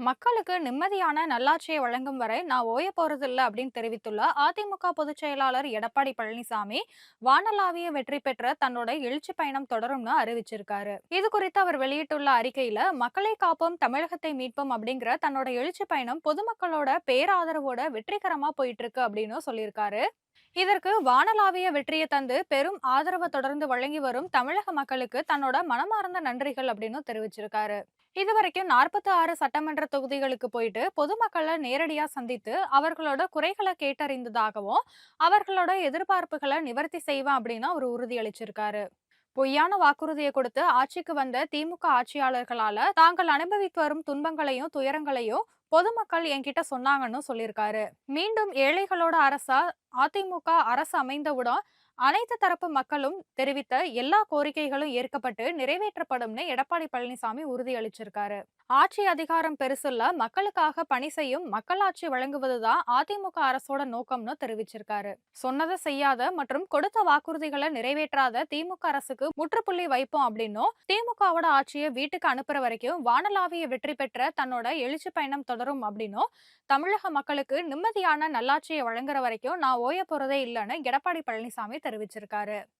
மக்களுக்கு நிம்மதியான நல்லாட்சியை வழங்கும் வரை நான் ஓய போறதில்ல அப்படின்னு தெரிவித்துள்ள அதிமுக பொதுச் செயலாளர் எடப்பாடி பழனிசாமி வானளாவிய வெற்றி பெற்ற தன்னோட எழுச்சி பயணம் தொடரும்னு அறிவிச்சிருக்காரு. இது குறித்து அவர் வெளியிட்டுள்ள அறிக்கையில மக்களை காப்போம் தமிழகத்தை மீட்போம் அப்படிங்கிற தன்னோட எழுச்சி பயணம் பொதுமக்களோட பேராதரவோட வெற்றிகரமா போயிட்டு இருக்கு அப்படின்னு சொல்லியிருக்காரு. இதற்கு வானளாவிய வெற்றியை தந்து பெரும் ஆதரவை தொடர்ந்து வழங்கி வரும் தமிழக மக்களுக்கு தன்னோட மனமார்ந்த நன்றிகள் அப்படின்னு தெரிவிச்சிருக்காரு. இதுவரைக்கும் 46 சட்டமன்ற தொகுதிகளுக்கு போயிட்டு பொதுமக்களை நேரடியா சந்தித்து அவர்களோட குறைகளை கேட்டறிந்ததாகவும் அவர்களோட எதிர்பார்ப்புகளை நிவர்த்தி செய்வேன் அப்படின்னு அவர் உறுதியளிச்சிருக்காரு. பொய்யான வாக்குறுதியை கொடுத்து ஆட்சிக்கு வந்த திமுக ஆட்சியாளர்களால தாங்கள் அனுபவித்து வரும் துன்பங்களையும் துயரங்களையும் பொதுமக்கள் என்கிட்ட சொன்னாங்கன்னு சொல்லியிருக்காரு. மீண்டும் ஏழைகளோட அரசா அதிமுக அரசு அமைந்தவுடன் அனைத்து தரப்பு மக்களும் தெரிவித்த எல்லா கோரிக்கைகளும் ஏற்கப்பட்டு நிறைவேற்றப்படும்னு எடப்பாடி பழனிசாமி உறுதியளிச்சிருக்காரு. ஆட்சி அதிகாரம் பெருசுல்ல, மக்களுக்காக பணி செய்யும் மக்களாட்சி வழங்குவதுதான் அதிமுக அரசோட நோக்கம்னு தெரிவிச்சிருக்காரு. சொன்னதை செய்யாத மற்றும் கொடுத்த வாக்குறுதிகளை நிறைவேற்றாத திமுக அரசுக்கு முற்றுப்புள்ளி வைப்போம் அப்படின்னும், திமுகவோட ஆட்சியை வீட்டுக்கு அனுப்புற வரைக்கும் வானளாவிய வெற்றி பெற்ற தன்னோட எழுச்சி பயணம் தொடரும் அப்படின்னும், தமிழக மக்களுக்கு நிம்மதியான நல்லாட்சியை வழங்குற வரைக்கும் நான் ஓய போறதே இல்லைன்னு எடப்பாடி பழனிசாமி தெரிவிச்சிருக்காரு.